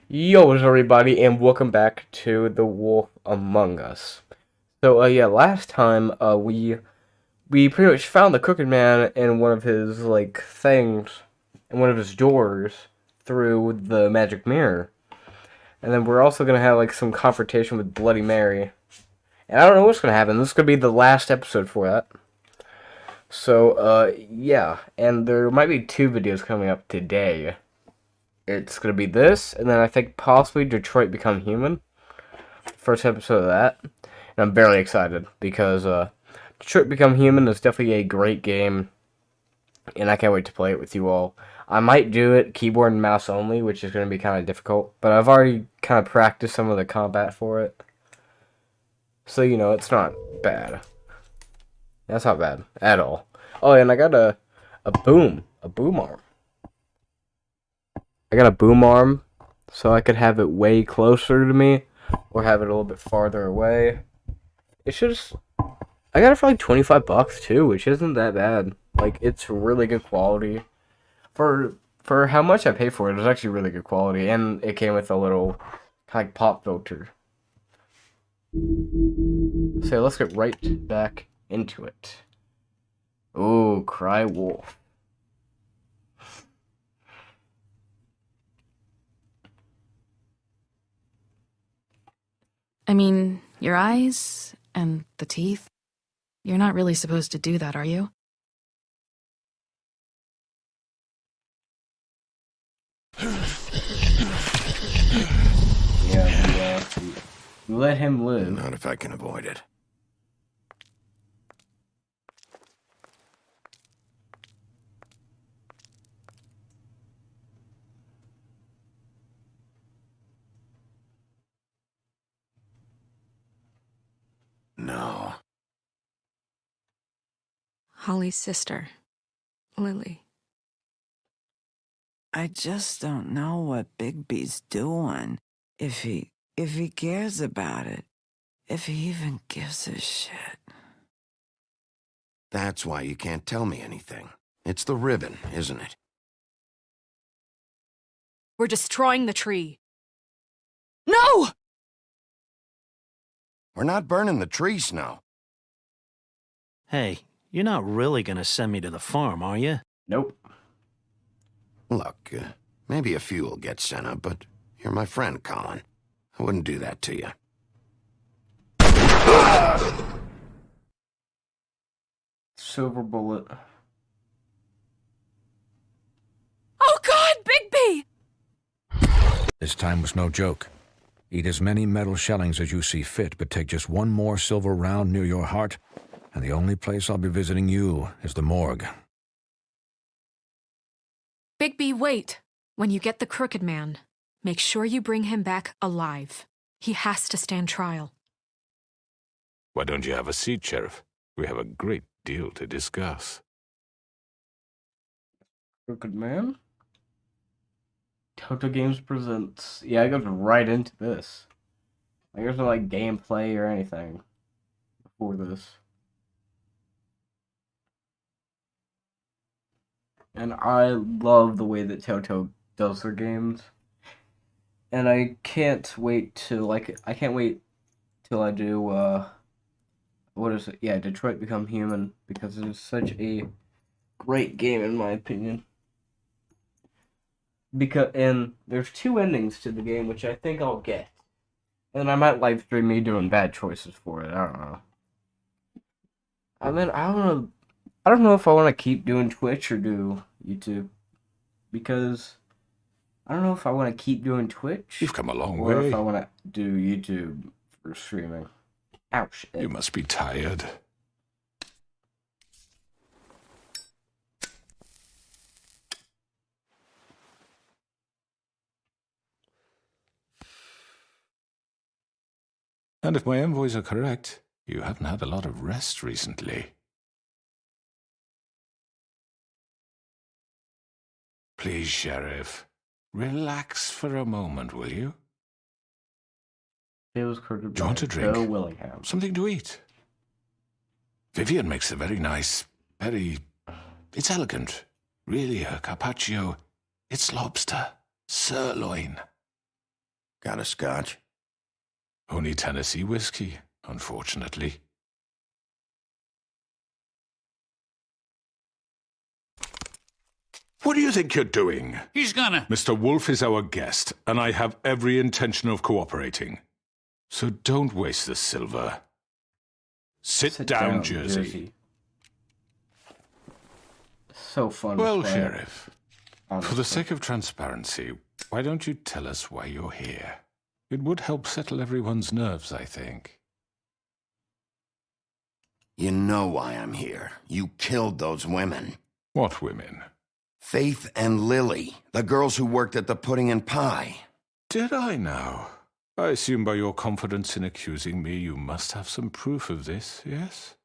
Yo, what's up, everybody, and welcome back to The Wolf Among Us. So, yeah, last time, we pretty much found the Crooked Man in one of his, things, in one of his doors through the magic mirror. And then we're also gonna have, some confrontation with Bloody Mary. And I don't know what's gonna happen. This is gonna be the last episode for that. So, yeah, and there might be two videos coming up today. It's gonna be this, and then I think possibly Detroit Become Human. First episode of that. And I'm very excited because Detroit Become Human is definitely a great game, and I can't wait to play it with you all. I might do it keyboard and mouse only, which is going to be kind of difficult, but I've already kind of practiced some of the combat for it. So, it's not bad. That's not bad at all. Oh, and I got a boom arm. I got a boom arm, so I could have it way closer to me, or have it a little bit farther away. It's just, I got it for like $25 too, which isn't that bad. Like, it's really good quality. For how much I pay for it, it's actually really good quality, and it came with a little like pop filter. So let's get right back into it. Ooh, cry wolf. I mean, your eyes and the teeth. You're not really supposed to do that, are you? Yeah, we let him live. Not if I can avoid it. No. Holly's sister, Lily. I just don't know what Bigby's doing. If he cares about it. If he even gives a shit. That's why you can't tell me anything. It's the ribbon, isn't it? We're destroying the tree. No! We're not burning the tree, Snow. Hey, you're not really gonna send me to the farm, are you? Nope. Look, maybe a few will get sent up, but you're my friend, Colin. I wouldn't do that to you. Silver bullet. Oh God, Bigby! This time was no joke. Eat as many metal shellings as you see fit, but take just one more silver round near your heart, and the only place I'll be visiting you is the morgue. Bigby, wait. When you get the Crooked Man, make sure you bring him back alive. He has to stand trial. Why don't you have a seat, Sheriff? We have a great deal to discuss. Crooked Man? Telltale Games presents. Yeah, I goes right into this. Like, there's no gameplay or anything before this. And I love the way that Telltale does their games. And I can't wait to I can't wait till I do what is it? Yeah, Detroit Become Human, because it is such a great game in my opinion. And there's two endings to the game, which I think I'll get. And I might live stream me doing bad choices for it. I don't know. I mean, I don't know if I want to keep doing Twitch or do YouTube, because I don't know if I want to keep doing Twitch. You've come a long or way. if I want to do YouTube for streaming. Ouch. You must be tired. And if my envoys are correct, you haven't had a lot of rest recently. Please, Sheriff, relax for a moment, will you? It was Crooked. Do you want a drink? Bill Willingham. Something to eat. Vivian makes a very nice, it's elegant. Really, a carpaccio. It's lobster, sirloin. Got a scotch? Only Tennessee whiskey, unfortunately. What do you think you're doing? He's gonna... Mr. Wolf is our guest, and I have every intention of cooperating. So don't waste the silver. Sit down, Jersey. So fun. Well, to play, Sheriff, honestly. for the sake of transparency, why don't you tell us why you're here? It would help settle everyone's nerves, I think. You know why I'm here. You killed those women. What women? Faith and Lily, the girls who worked at the Pudding and Pie. Did I now? I assume by your confidence in accusing me, you must have some proof of this, yes?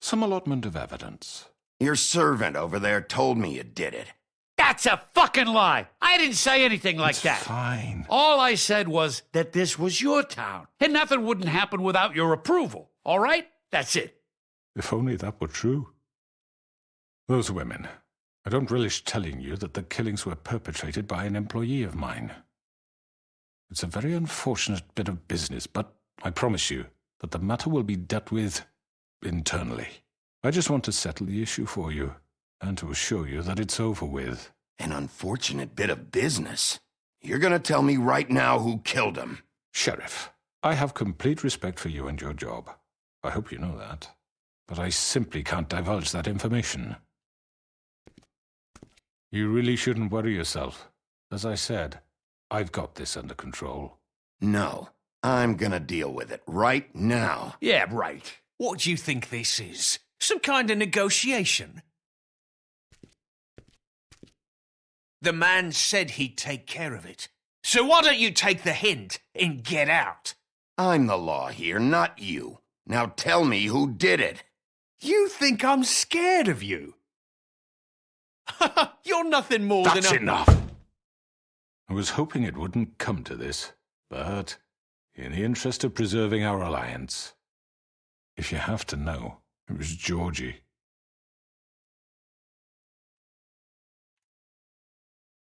Some allotment of evidence. Your servant over there told me you did it. That's a fucking lie. I didn't say anything like It's that. fine. All I said was that this was your town, and nothing wouldn't happen without your approval. All right? That's it. If only that were true. Those women. I don't relish telling you that the killings were perpetrated by an employee of mine. It's a very unfortunate bit of business, but I promise you that the matter will be dealt with internally. I just want to settle the issue for you, and to assure you that it's over with. An unfortunate bit of business. You're gonna tell me right now who killed him. Sheriff, I have complete respect for you and your job. I hope you know that. But I simply can't divulge that information. You really shouldn't worry yourself. As I said, I've got this under control. No, I'm gonna deal with it right now. Yeah, right. What do you think this is? Some kind of negotiation? The man said he'd take care of it. So why don't you take the hint and get out? I'm the law here, not you. Now tell me who did it. You think I'm scared of you? You're nothing more That's than a... enough! I was hoping it wouldn't come to this, but in the interest of preserving our alliance, if you have to know, it was Georgie.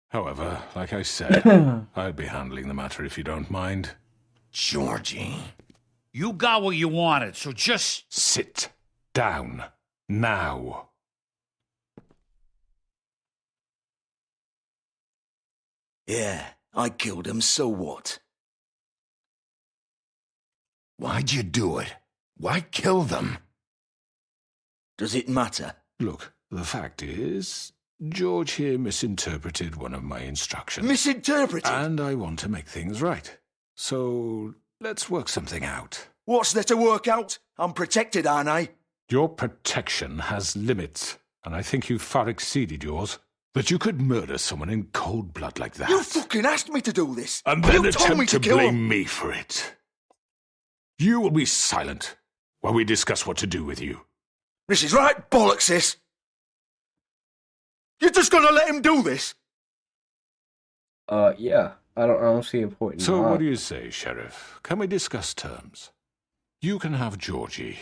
However, like I said, I'll be handling the matter if you don't mind. Georgie. You got what you wanted, so just... Sit down now. Yeah, I killed him, so what? Why'd you do it? Why kill them? Does it matter? Look, the fact is, George here misinterpreted one of my instructions. Misinterpreted? And I want to make things right. So, let's work something out. What's there to work out? I'm protected, aren't I? Your protection has limits, and I think you've far exceeded yours. That you could murder someone in cold blood like that. You fucking asked me to do this. And then you told me attempt to kill blame him. me for it. You will be silent while we discuss what to do with you. This is right bollocks, this. You're just gonna let him do this? Yeah. I don't see a point in So that. what do you say, Sheriff? Can we discuss terms? You can have Georgie.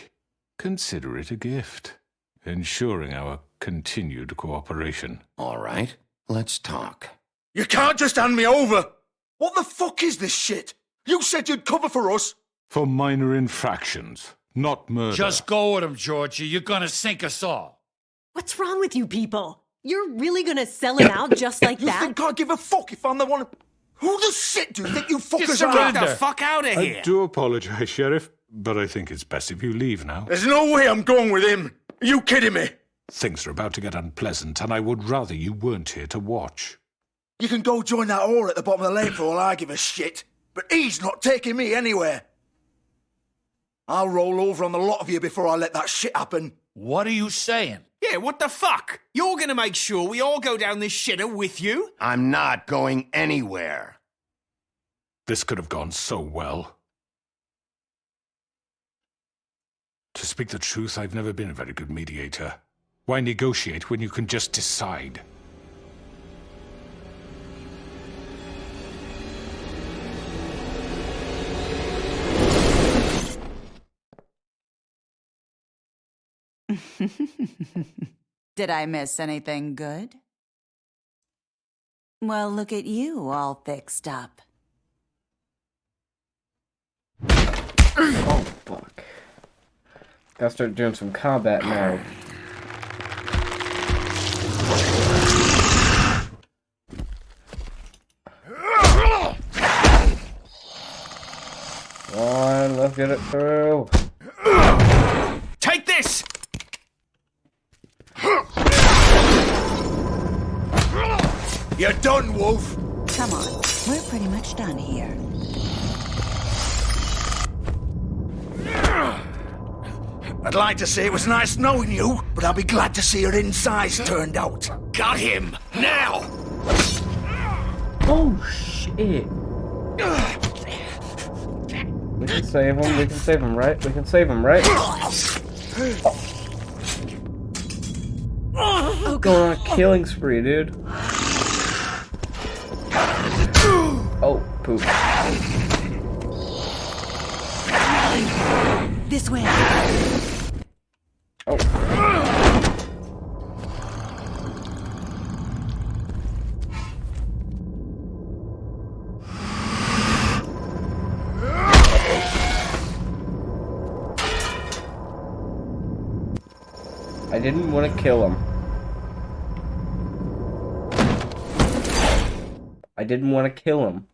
Consider it a gift, ensuring our continued cooperation. All right, let's talk. You can't just hand me over. What the fuck is this shit? You said you'd cover for us. For minor infractions, not murder. Just go with him, Georgie. You're gonna sink us all. What's wrong with you people? You're really gonna sell him out just like You that? think I give a fuck if I'm the one... Who the shit do you think you fuckers are? surrender. Get the fuck out of here. I do apologize, Sheriff, but I think it's best if you leave now. There's no way I'm going with him. Are you kidding me? Things are about to get unpleasant, and I would rather you weren't here to watch. You can go join that whore at the bottom of the lane for all I give a shit. But he's not taking me anywhere. I'll roll over on the lot of you before I let that shit happen. What are you saying? Yeah, what the fuck? You're gonna make sure we all go down this shitter with you? I'm not going anywhere. This could have gone so well. To speak the truth, I've never been a very good mediator. Why negotiate when you can just decide? Did I miss anything good? Well, look at you all fixed up. Oh, fuck. Gotta start doing some combat now. Come on, let's get it through. Take this! You're done, Wolf. Come on, we're pretty much done here. I'd like to say it was nice knowing you, but I'll be glad to see your insides turned out. Got him! Now! Oh, shit. We can save him, we can save him, right? We can save him, right? Oh, going on a killing spree, dude. Oh, poop. This way. Oh. I didn't want to kill him. I didn't want to kill him.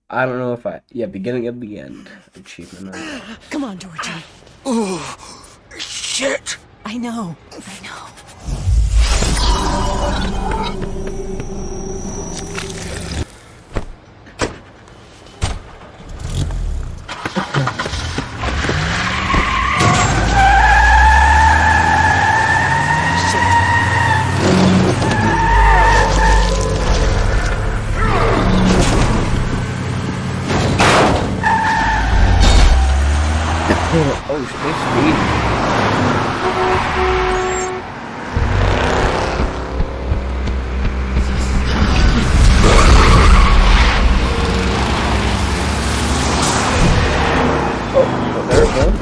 I don't know if yeah, beginning of the end. Achievement. Come on, Georgie. Oh, shit. I know. Oh, they speed. Oh, there it goes.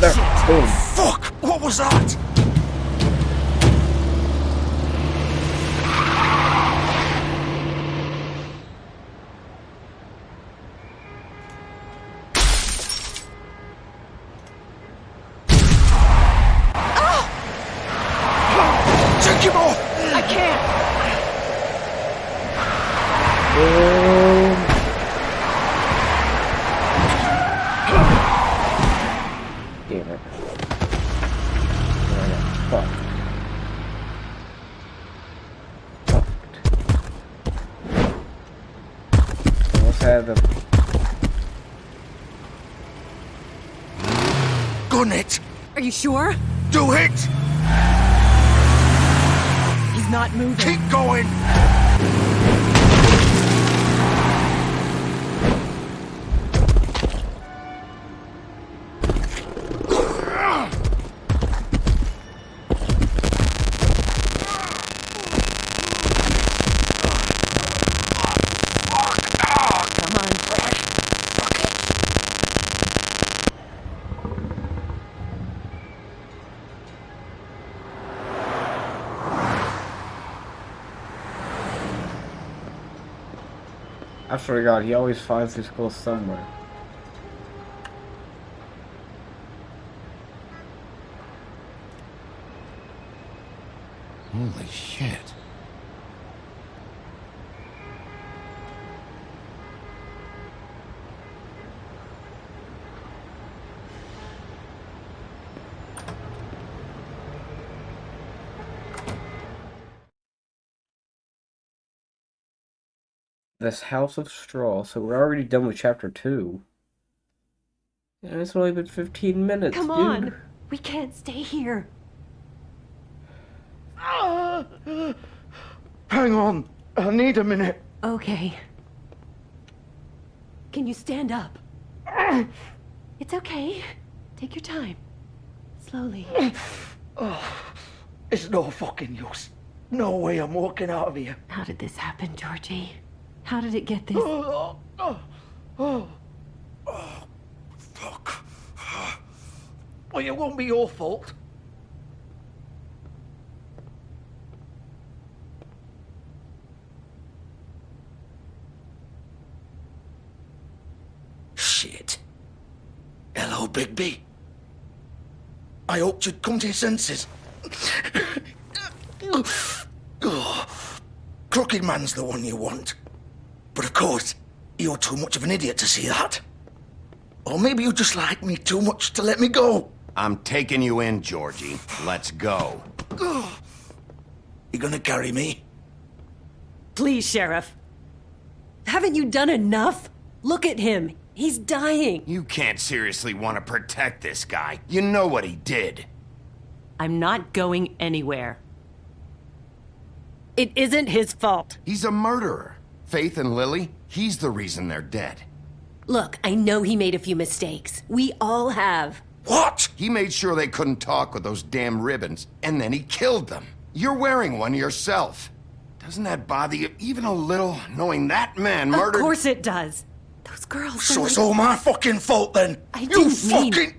There. Boom. Fuck! What was that? Take him off! I can't. Boom. Damn it. Fuck. Fucked. Almost had the... Gun it! Are you sure? Do it! He's not moving. Keep going! Come on. I swear to God, he always finds his clothes somewhere. Holy shit. This House of Straw. So we're already done with chapter 2. And it's only been 15 minutes, Come dude. on. We can't stay here. Hang on. I need a minute. Okay. Can you stand up? It's okay. Take your time. Slowly. It's no fucking use. No way I'm walking out of here. How did this happen, Georgie? How did it get this? Fuck. Well, it won't be your fault. Shit. Hello, Bigby. I hoped you'd come to your senses. Crooked Man's the one you want. But of course, you're too much of an idiot to see that. Or maybe you just like me too much to let me go. I'm taking you in, Georgie. Let's go. You gonna carry me? Please, Sheriff. Haven't you done enough? Look at him. He's dying. You can't seriously want to protect this guy. You know what he did. I'm not going anywhere. It isn't his fault. He's a murderer. Faith and Lily, he's the reason they're dead. Look, I know he made a few mistakes. We all have. What? He made sure they couldn't talk with those damn ribbons, and then he killed them. You're wearing one yourself. Doesn't that bother you even a little, knowing that man murdered— Of course it does. Those girls— So it's all my fucking fault then? I didn't mean—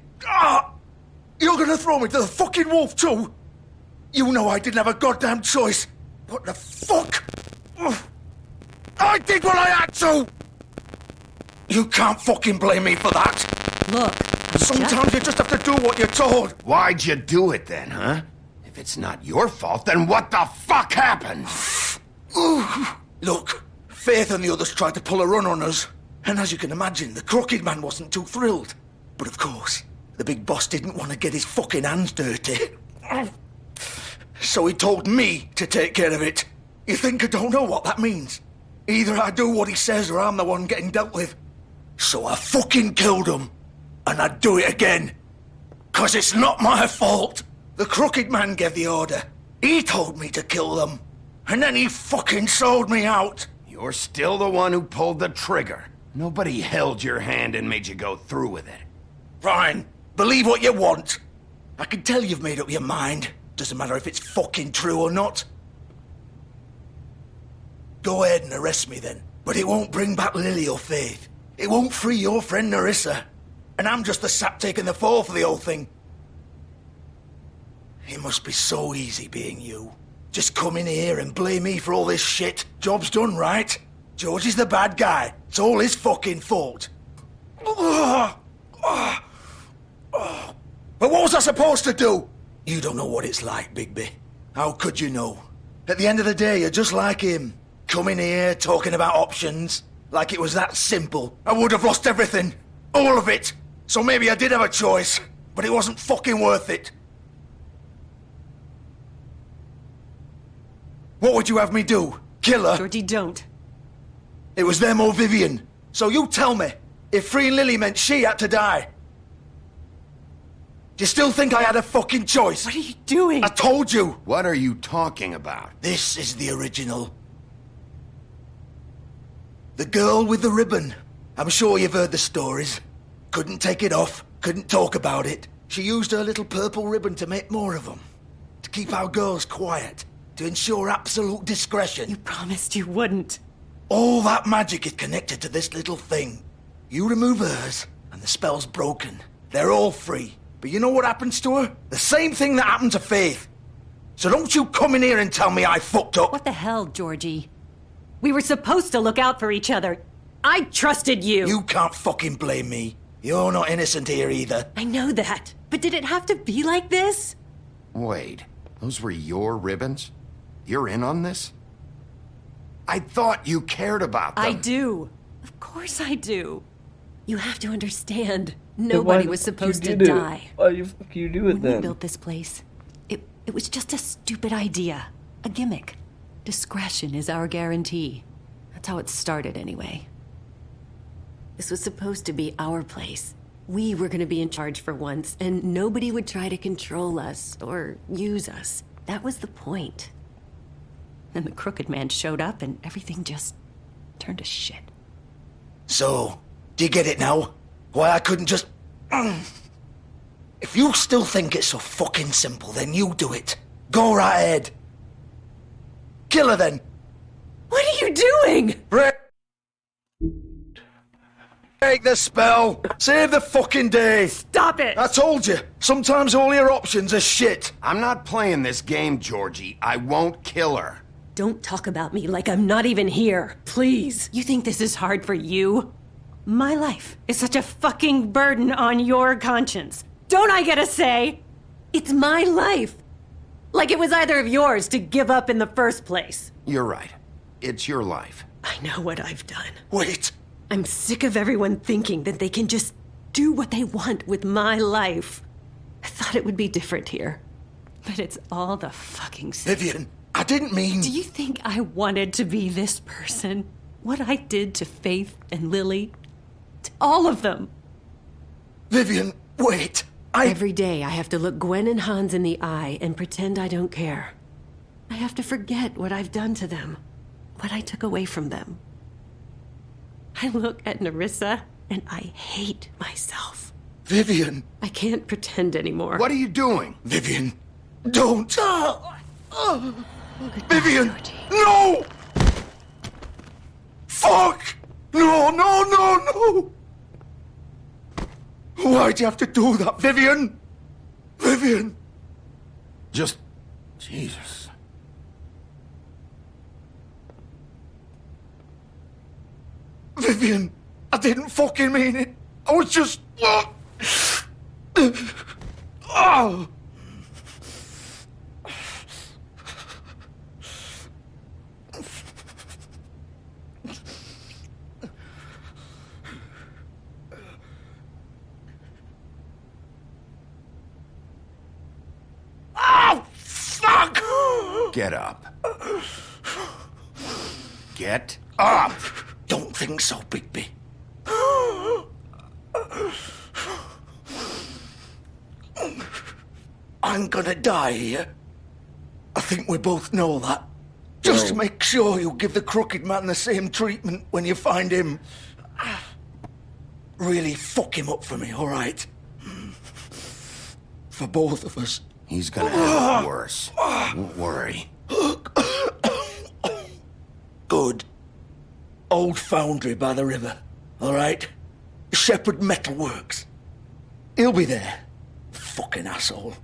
You're gonna throw me to the fucking wolf too? You know I didn't have a goddamn choice. What the fuck? I did what I had to! You can't fucking blame me for that. Look, sometimes you just have to do what you're told. Why'd you do it then, huh? If it's not your fault, then what the fuck happened? Look, Faith and the others tried to pull a run on us. And as you can imagine, the Crooked Man wasn't too thrilled. But of course, the big boss didn't want to get his fucking hands dirty. So he told me to take care of it. You think I don't know what that means? Either I do what he says or I'm the one getting dealt with. So I fucking killed him. And I'd do it again. 'Cause it's not my fault. The Crooked Man gave the order. He told me to kill them. And then he fucking sold me out. You're still the one who pulled the trigger. Nobody held your hand and made you go through with it. Fine. Believe what you want. I can tell you've made up your mind. Doesn't matter if it's fucking true or not. Go ahead and arrest me then. But it won't bring back Lily or Faith. It won't free your friend Narissa. And I'm just the sap taking the fall for the whole thing. It must be so easy being you. Just come in here and blame me for all this shit. Job's done, right? George is the bad guy. It's all his fucking fault. But what was I supposed to do? You don't know what it's like, Bigby. How could you know? At the end of the day, you're just like him. Coming here, talking about options. Like it was that simple. I would have lost everything. All of it. So maybe I did have a choice. But it wasn't fucking worth it. What would you have me do? Kill her? Georgie, don't. It was them or Vivian. So you tell me, if freeing Lily meant she had to die, do you still think I had a fucking choice? What are you doing? I told you. What are you talking about? This is the original. The girl with the ribbon. I'm sure you've heard the stories. Couldn't take it off, couldn't talk about it. She used her little purple ribbon to make more of them. To keep our girls quiet. To ensure absolute discretion. You promised you wouldn't. All that magic is connected to this little thing. You remove hers, and the spell's broken. They're all free. But you know what happens to her? The same thing that happened to Faith. So don't you come in here and tell me I fucked up. What the hell, Georgie? We were supposed to look out for each other. I trusted you. You can't fucking blame me. You're not innocent here either. I know that. But did it have to be like this? Wait, those were your ribbons? You're in on this? I thought you cared about them. I do. Of course I do. You have to understand. Nobody was supposed to die. Why the fuck you do it When then? we built this place, it was just a stupid idea. A gimmick. Discretion is our guarantee. That's how it started, anyway. This was supposed to be our place. We were gonna be in charge for once, and nobody would try to control us or use us. That was the point. Then the Crooked Man showed up, and everything just turned to shit. So, do you get it now? Why I couldn't just... If you still think it's so fucking simple, then you do it. Go right ahead. Kill her then. What are you doing? Break the spell. Save the fucking day. Stop it. I told you. Sometimes all your options are shit. I'm not playing this game, Georgie. I won't kill her. Don't talk about me like I'm not even here. Please. You think this is hard for you? My life is such a fucking burden on your conscience. Don't I get a say? It's my life. Like it was either of yours to give up in the first place. You're right. It's your life. I know what I've done. Wait. I'm sick of everyone thinking that they can just do what they want with my life. I thought it would be different here. But it's all the fucking same. Vivian, I didn't mean... Do you think I wanted to be this person? What I did to Faith and Lily? To all of them. Vivian, wait. Every day I have to look Gwen and Hans in the eye and pretend I don't care. I have to forget what I've done to them. What I took away from them. I look at Nerissa and I hate myself. Vivian. I can't pretend anymore. What are you doing? Vivian, don't. Vivian, Georgie. no! Fuck! No, no, no, no! Why'd you have to do that, Vivian? Vivian! Just... Jesus. Vivian, I didn't fucking mean it. I was just... Oh! Oh, fuck! Get up. Get up! Don't think so, Bigby. I'm gonna die here. I think we both know that. Just make sure you give the Crooked Man the same treatment when you find him. Really fuck him up for me, all right? For both of us. He's gonna have it worse. Don't worry. Good. Old foundry by the river, all right? Shepherd Metalworks. He'll be there. Fucking asshole.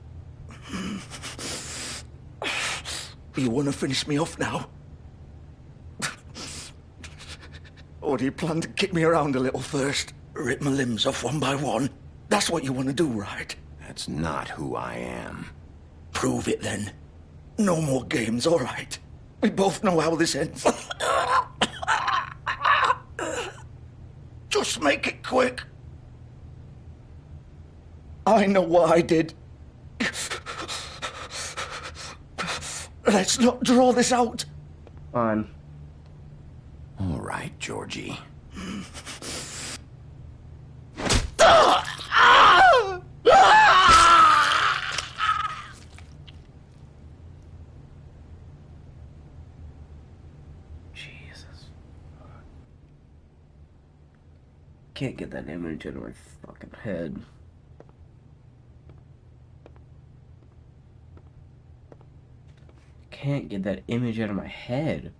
You want to finish me off now? Or do you plan to kick me around a little first? Rip my limbs off one by one? That's what you want to do, right? That's not who I am. Prove it then. No more games, all right? We both know how this ends. Just make it quick. I know what I did. Let's not draw this out. Fine. All right, Georgie. Jesus. Can't get that image out of my fucking head. Can't get that image out of my head.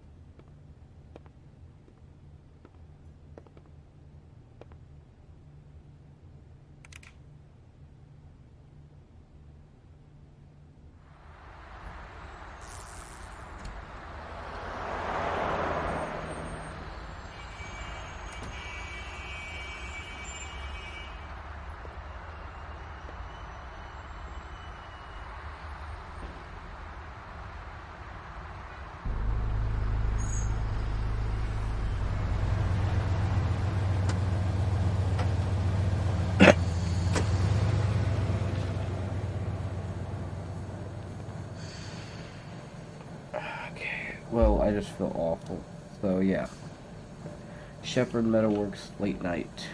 Well, I just feel awful. So, yeah. Shepherd Metalworks late night.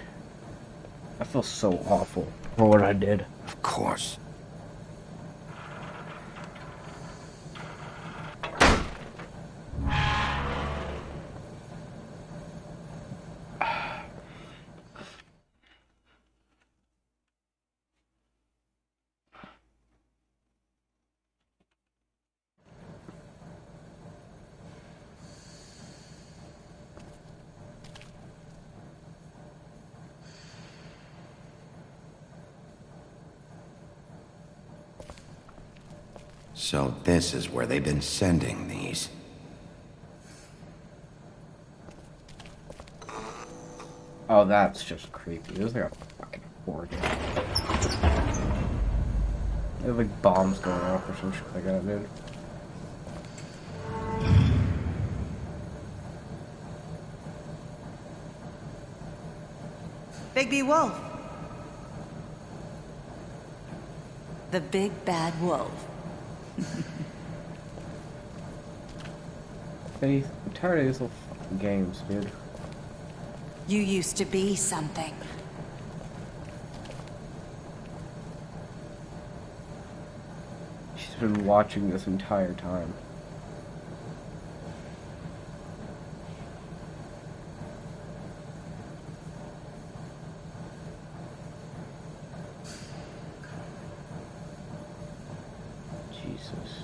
I feel so awful for what I did. Of course. So this is where they've been sending these. Oh, that's just creepy. This is like a fucking horror game. They have like bombs going off or some shit like that, dude. Bigby Wolf. The big bad wolf. I'm tired of these little fucking games, dude. You used to be something. She's been watching this entire time. Jesus.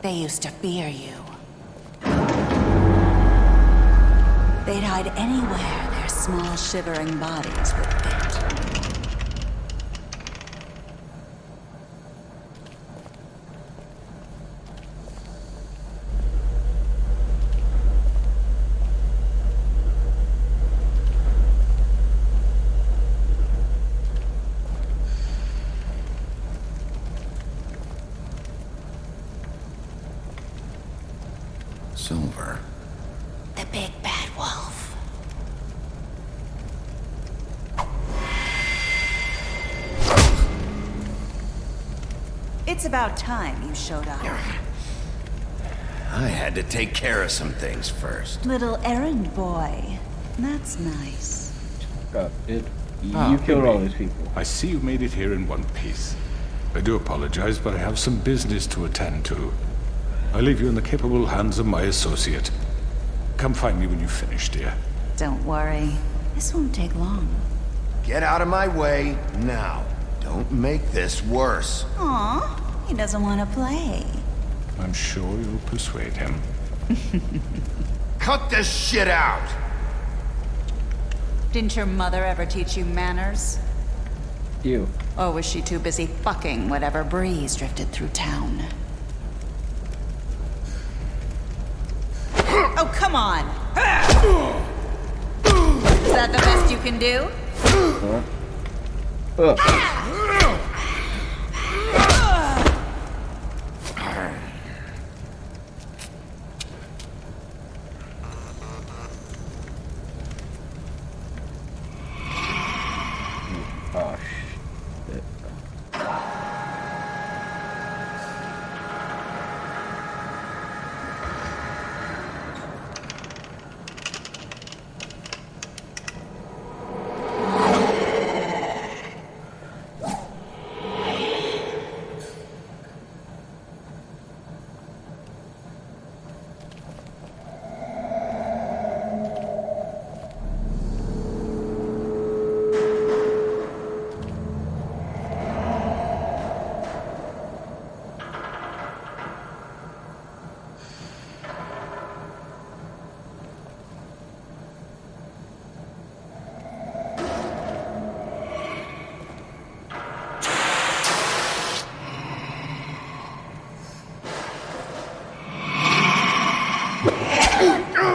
They used to fear you. They'd hide anywhere their small, shivering bodies would fit. Silver. The big bad wolf. It's about time you showed up. I had to take care of some things first. Little errand boy. That's nice. God, dude. You killed all these people. I see you made it here in one piece. I do apologize, but I have some business to attend to. I leave you in the capable hands of my associate. Come find me when you finish, dear. Don't worry. This won't take long. Get out of my way now. Don't make this worse. Aw, he doesn't want to play. I'm sure you'll persuade him. Cut this shit out! Didn't your mother ever teach you manners? You. Or was she too busy fucking whatever breeze drifted through town? Oh, come on! Is that the best you can do? Oh, shit.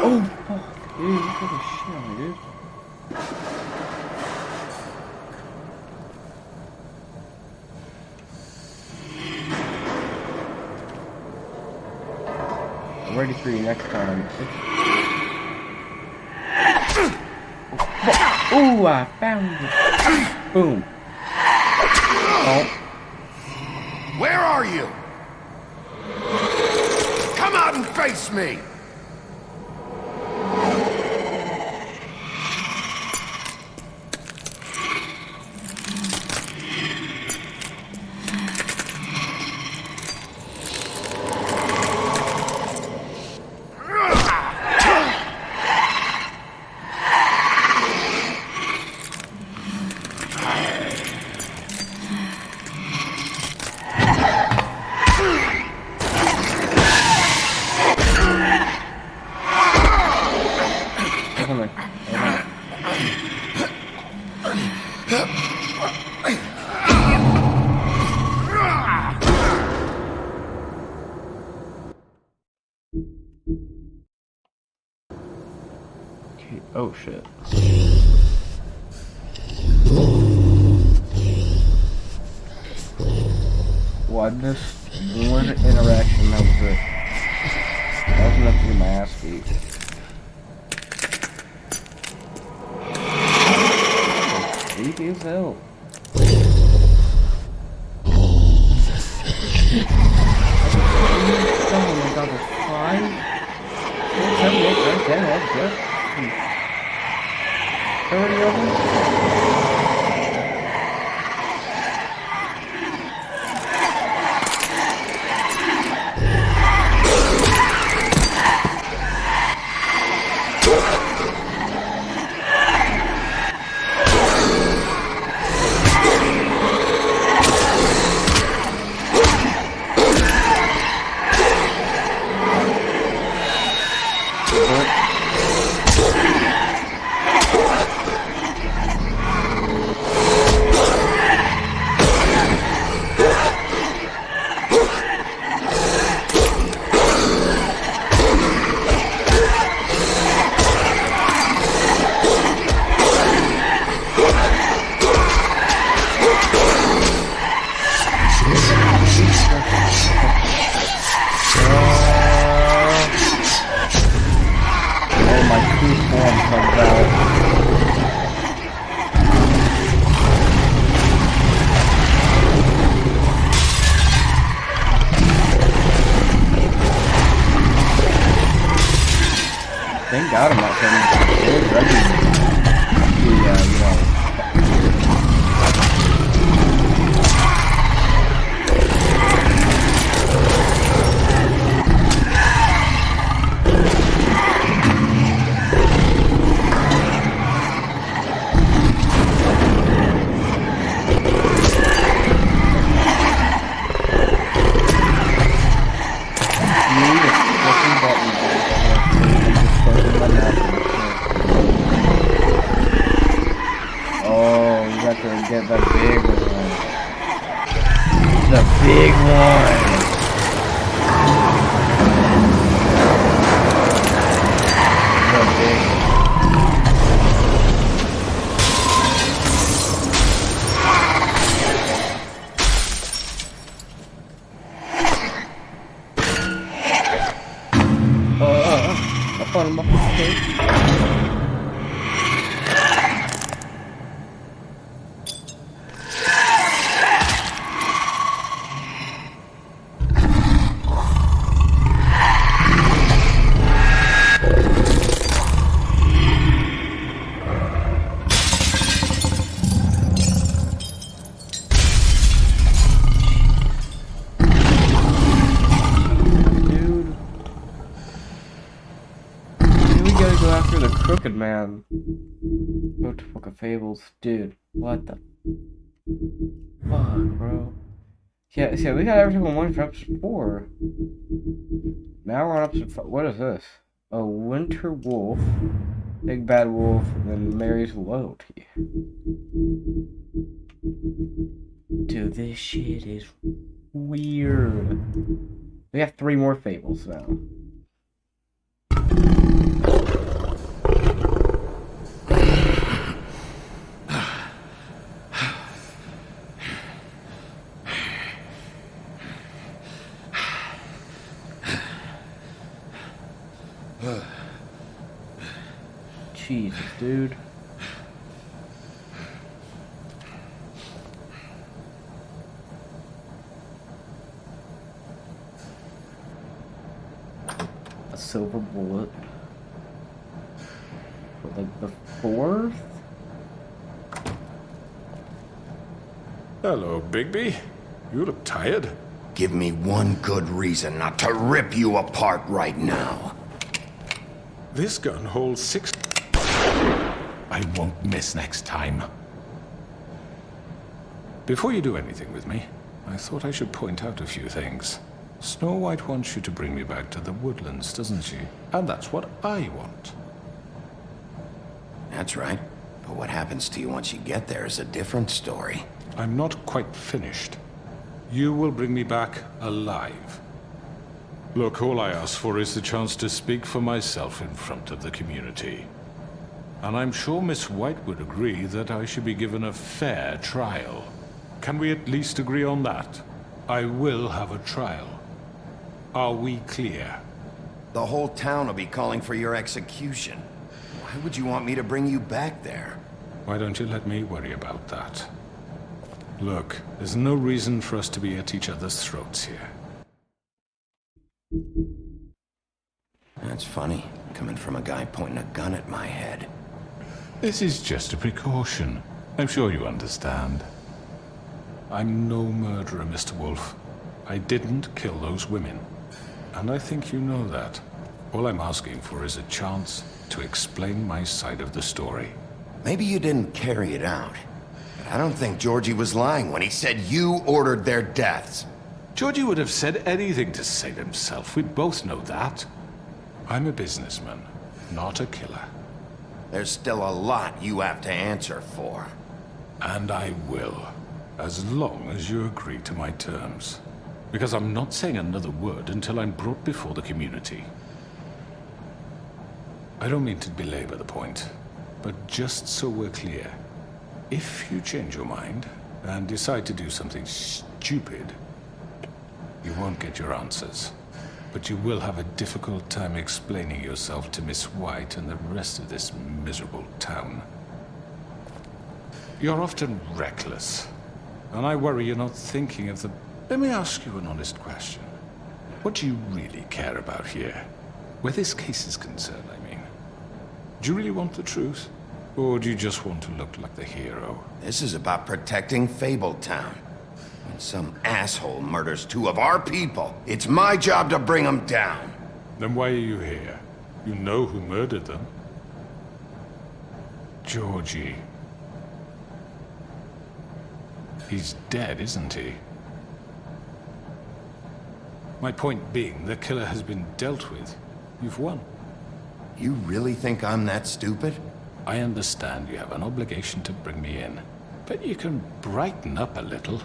Oh, fuck. Dude, you fucking shit on me, dude. I'm ready for you next time. Ooh, I found it. Boom. Oh. Where are you? Come out and face me! Okay, oh shit. Well, just one interaction, that was it. That was enough to get my ass beat. Creepy as hell. Oh my god, there's 5? 6, 7, 8, 9, 10, that's good. Already over? Thank God I'm not filming. Oh, you got to get the big one. The big one. The big one. I found him up the stage. The Crooked Man. Notebook of Fables. Dude, what the fuck, bro? Yeah, see, we got everything on one for episode 4. Now we're on episode 5. What is this? A Winter Wolf, Big Bad Wolf, and then Mary's Loyalty. Dude, this shit is weird. We have 3 more Fables now. Jesus, dude. A silver bullet. For like the 4th? Hello, Bigby. You look tired. Give me one good reason not to rip you apart right now. This gun holds 6... I won't miss next time. Before you do anything with me, I thought I should point out a few things. Snow White wants you to bring me back to the woodlands, doesn't she? And that's what I want. That's right. But what happens to you once you get there is a different story. I'm not quite finished. You will bring me back alive. Look, all I ask for is the chance to speak for myself in front of the community. And I'm sure Miss White would agree that I should be given a fair trial. Can we at least agree on that? I will have a trial. Are we clear? The whole town will be calling for your execution. Why would you want me to bring you back there? Why don't you let me worry about that? Look, there's no reason for us to be at each other's throats here. That's funny, coming from a guy pointing a gun at my head. This is just a precaution. I'm sure you understand. I'm no murderer, Mr. Wolf. I didn't kill those women. And I think you know that. All I'm asking for is a chance to explain my side of the story. Maybe you didn't carry it out. But I don't think Georgie was lying when he said you ordered their deaths. Georgie would have said anything to save himself. We both know that. I'm a businessman, not a killer. There's still a lot you have to answer for. And I will, as long as you agree to my terms. Because I'm not saying another word until I'm brought before the community. I don't mean to belabor the point, but just so we're clear, if you change your mind and decide to do something stupid, you won't get your answers. But you will have a difficult time explaining yourself to Miss White and the rest of this miserable town. You're often reckless, and I worry you're not thinking of the... Let me ask you an honest question. What do you really care about here? Where this case is concerned, I mean. Do you really want the truth? Or do you just want to look like the hero? This is about protecting Fabletown. When some asshole murders two of our people, it's my job to bring them down. Then why are you here? You know who murdered them. Georgie. He's dead, isn't he? My point being, the killer has been dealt with. You've won. You really think I'm that stupid? I understand you have an obligation to bring me in, but you can brighten up a little.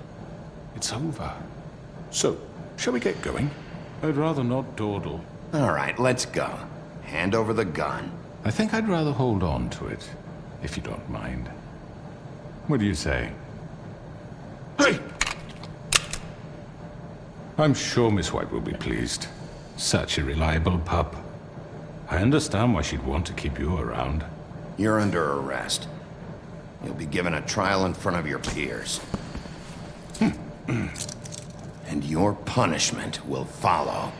It's over. So, shall we get going? I'd rather not dawdle. All right, let's go. Hand over the gun. I think I'd rather hold on to it, if you don't mind. What do you say? Hey! I'm sure Miss White will be pleased. Such a reliable pup. I understand why she'd want to keep you around. You're under arrest. You'll be given a trial in front of your peers. And your punishment will follow.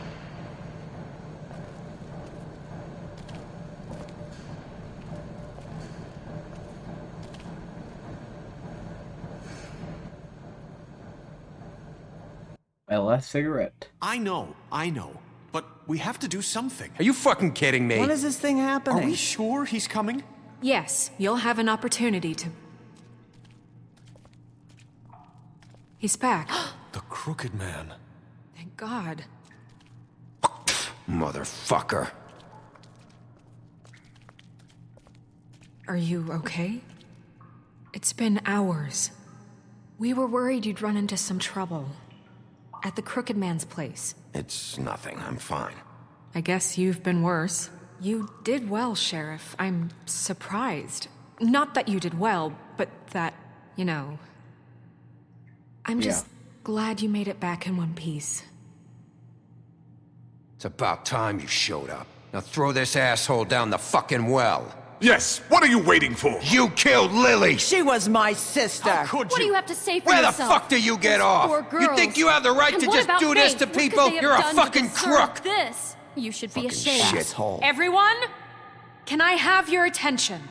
My last cigarette. I know. But we have to do something. Are you fucking kidding me? When is this thing happening? Are we sure he's coming? Yes, you'll have an opportunity to... He's back. The Crooked Man. Thank God. Motherfucker. Are you okay? It's been hours. We were worried you'd run into some trouble. At the Crooked Man's place. It's nothing. I'm fine. I guess you've been worse. You did well, Sheriff. I'm surprised. Not that you did well, but that, you know... I'm just glad you made it back in one piece. It's about time you showed up. Now throw this asshole down the fucking well. Yes, what are you waiting for? You killed Lily! She was my sister. How could What do you? you have to say for Where the yourself? fuck do you get off? Poor You girls. think you have the right And to what just about do this Faith? to What could people? they have You're a done to fucking deserve crook! This. You should be Fucking ashamed. shithole. Everyone, can I have your attention?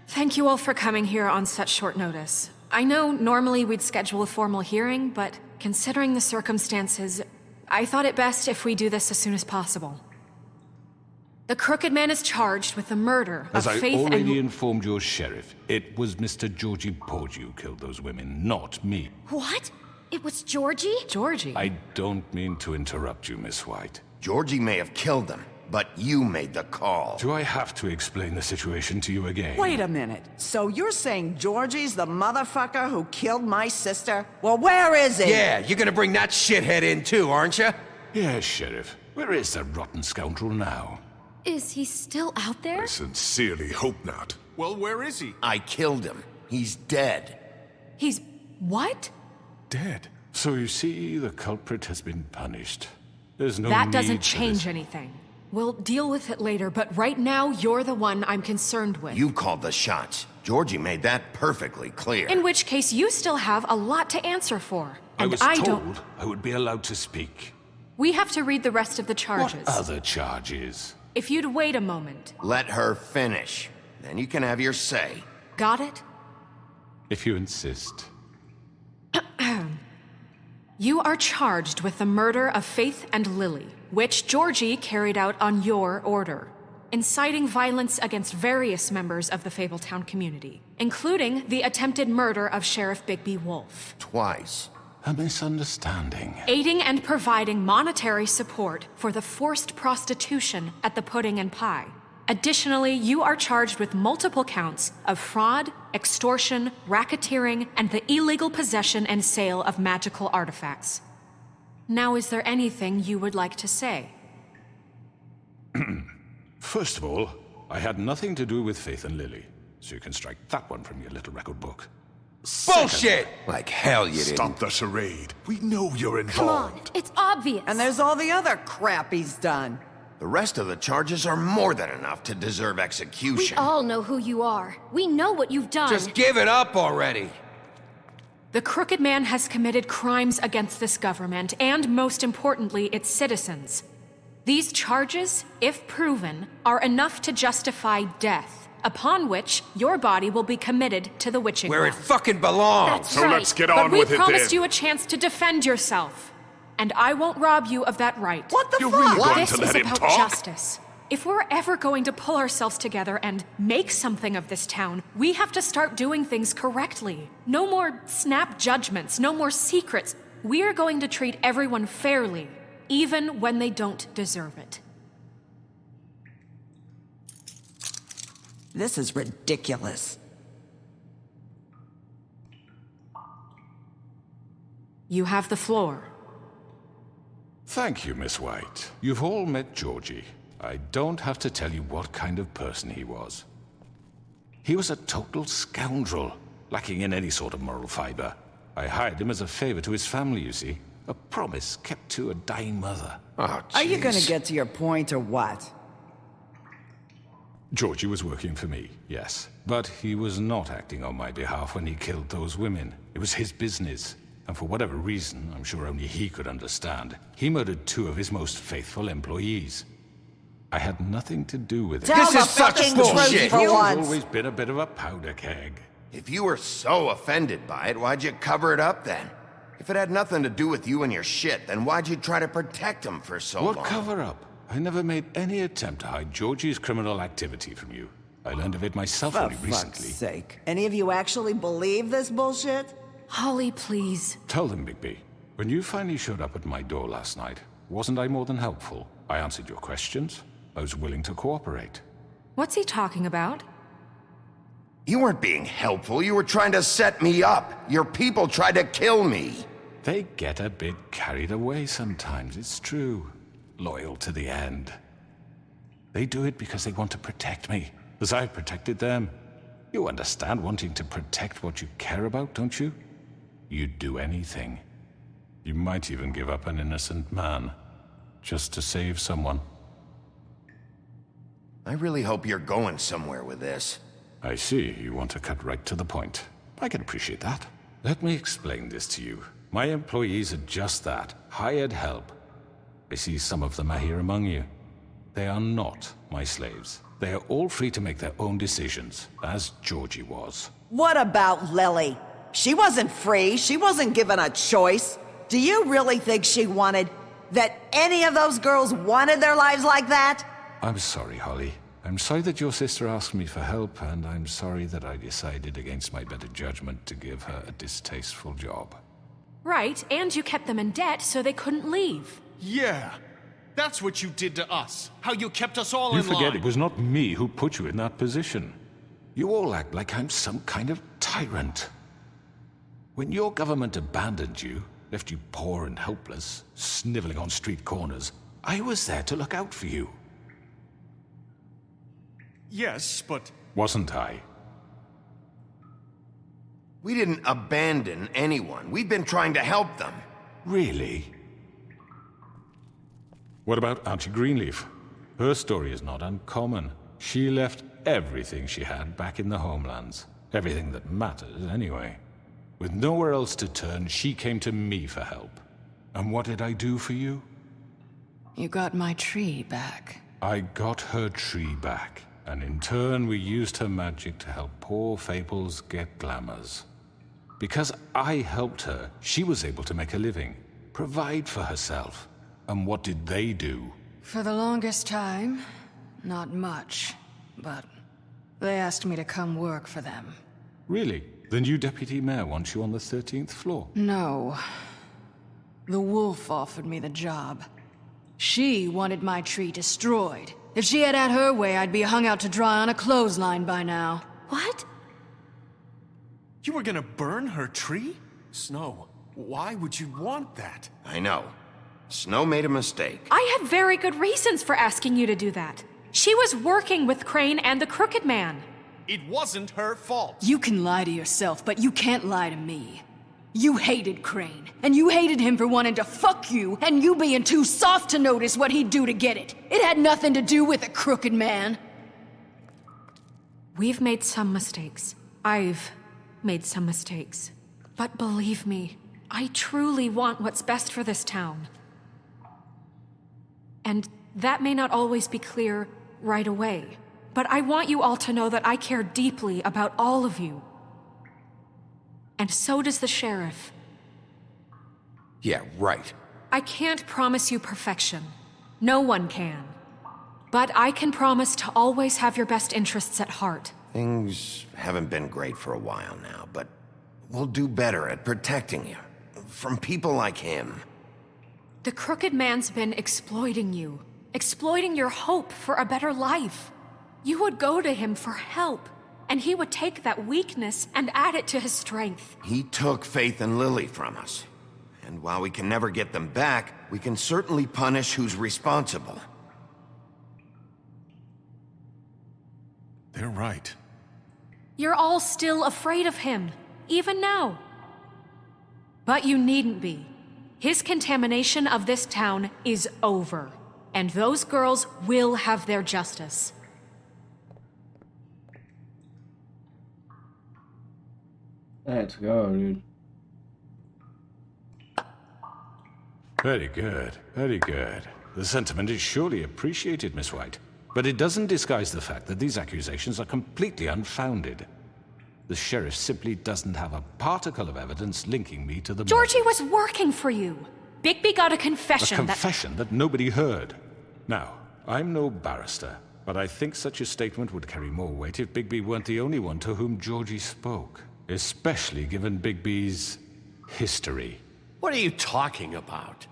Thank you all for coming here on such short notice. I know normally we'd schedule a formal hearing, but considering the circumstances, I thought it best if we do this as soon as possible. The Crooked Man is charged with the murder As of I Faith already and... informed your sheriff, it was Mr. Georgie Porgy who killed those women, not me. What? It was Georgie? Georgie? I don't mean to interrupt you, Miss White. Georgie may have killed them, but you made the call. Do I have to explain the situation to you again? Wait a minute. So you're saying Georgie's the motherfucker who killed my sister? Well, where is he? Yeah, you're gonna bring that shithead in too, aren't you? Yes, Sheriff. Where is the rotten scoundrel now? Is he still out there? I sincerely hope not. Well, where is he? I killed him. He's dead. He's... what? Dead. So you see, the culprit has been punished. There's no That need doesn't for change this. anything. We'll deal with it later, but right now, you're the one I'm concerned with. You called the shots. Georgie made that perfectly clear. In which case, you still have a lot to answer for. I And was I told don't... I would be allowed to speak. We have to read the rest of the charges. What other charges? If you'd wait a moment. Let her finish. Then you can have your say. Got it? If you insist. You are charged with the murder of Faith and Lily, which Georgie carried out on your order, inciting violence against various members of the Fabletown community, including the attempted murder of Sheriff Bigby Wolf. Twice. A misunderstanding. Aiding and providing monetary support for the forced prostitution at the Pudding and Pie. Additionally, you are charged with multiple counts of fraud, extortion, racketeering, and the illegal possession and sale of magical artifacts. Now, is there anything you would like to say? First of all, I had nothing to do with Faith and Lily, so you can strike that one from your little record book. Bullshit! Like hell you didn't. Stop the charade. We know you're Come on, involved. it's obvious. And there's all the other crap he's done. The rest of the charges are more than enough to deserve We execution. all know who you are. We know what you've done. Just give it up already. The Crooked Man has committed crimes against this government and, most importantly, its citizens. These charges, if proven, are enough to justify death, upon which your body will be committed to the witching Where it well. fucking belongs. That's So right. let's get But on we with it promised then. you a chance to defend yourself, and I won't rob you of that right. What the You're fuck? really going This to is let him about talk? justice. If we're ever going to pull ourselves together and make something of this town, we have to start doing things correctly. No more snap judgments, no more secrets. We are going to treat everyone fairly, even when they don't deserve it. This is ridiculous. You have the floor. Thank you, Miss White. You've all met Georgie. I don't have to tell you what kind of person he was. He was a total scoundrel, lacking in any sort of moral fiber. I hired him as a favor to his family, you see. A promise kept to a dying mother. Oh, Are you gonna jeez. get to your point or what? Georgie was working for me, yes. But he was not acting on my behalf when he killed those women. It was his business. And for whatever reason, I'm sure only he could understand, he murdered 2 of his most faithful employees. I had nothing to do with it. Tell This the is such fucking bullshit. truth for He's once. always been a bit of a powder keg. If you were so offended by it, why'd you cover it up then? If it had nothing to do with you and your shit, then why'd you try to protect him for so long? What cover up? I never made any attempt to hide Georgie's criminal activity from you. I learned of it myself For only fuck's recently. sake. Any of you actually believe this bullshit? Holly, please. Tell them, Bigby. When you finally showed up at my door last night, wasn't I more than helpful? I answered your questions. I was willing to cooperate. What's he talking about? You weren't being helpful. You were trying to set me up. Your people tried to kill me. They get a bit carried away sometimes, it's true. Loyal to the end. They do it because they want to protect me, as I've protected them. You understand wanting to protect what you care about, don't you? You'd do anything. You might even give up an innocent man, just to save someone. I really hope you're going somewhere with this. I see, you want to cut right to the point. I can appreciate that. Let me explain this to you. My employees are just that, hired help. I see some of them are here among you. They are not my slaves. They are all free to make their own decisions, as Georgie was. What about Lily? She wasn't free. She wasn't given a choice. Do you really think she wanted... that any of those girls wanted their lives like that? I'm sorry, Holly. I'm sorry that your sister asked me for help, and I'm sorry that I decided against my better judgment to give her a distasteful job. Right, and you kept them in debt so they couldn't leave. Yeah. That's what you did to us. How you kept us all You in line. forget it was not me who put you in that position. You all act like I'm some kind of tyrant. When your government abandoned you, left you poor and helpless, sniveling on street corners, I was there to look out for you. Yes, but... Wasn't I? We didn't abandon anyone. We've been trying to help them. Really? What about Auntie Greenleaf? Her story is not uncommon. She left everything she had back in the homelands. Everything that matters, anyway. With nowhere else to turn, she came to me for help. And what did I do for you? You got my tree back. I got her tree back, and in turn we used her magic to help poor Fables get glamours. Because I helped her, she was able to make a living, provide for herself. And what did they do? For the longest time, not much. But they asked me to come work for them. Really? The new deputy mayor wants you on the 13th floor? No. The wolf offered me the job. She wanted my tree destroyed. If she had her way, I'd be hung out to dry on a clothesline by now. What? You were gonna burn her tree? Snow, why would you want that? I know. Snow made a mistake. I had very good reasons for asking you to do that. She was working with Crane and the Crooked Man. It wasn't her fault. You can lie to yourself, but you can't lie to me. You hated Crane, and you hated him for wanting to fuck you, and you being too soft to notice what he'd do to get it. It had nothing to do with the Crooked Man. We've made some mistakes. I've made some mistakes. But believe me, I truly want what's best for this town. And that may not always be clear right away. But I want you all to know that I care deeply about all of you. And so does the sheriff. Yeah, right. I can't promise you perfection. No one can. But I can promise to always have your best interests at heart. Things haven't been great for a while now, but we'll do better at protecting you. From people like him. The Crooked Man's been exploiting you. Exploiting your hope for a better life. You would go to him for help, and he would take that weakness and add it to his strength. He took Faith and Lily from us. And while we can never get them back, we can certainly punish who's responsible. They're right. You're all still afraid of him, even now. But you needn't be. His contamination of this town is over, and those girls will have their justice. Let's go, dude. Very good, very good. The sentiment is surely appreciated, Miss White. But it doesn't disguise the fact that these accusations are completely unfounded. The sheriff simply doesn't have a particle of evidence linking me to the Georgie was working for you. Bigby got a confession. A confession that nobody heard. Now, I'm no barrister, but I think such a statement would carry more weight if Bigby weren't the only one to whom Georgie spoke. Especially given Bigby's history. What are you talking about?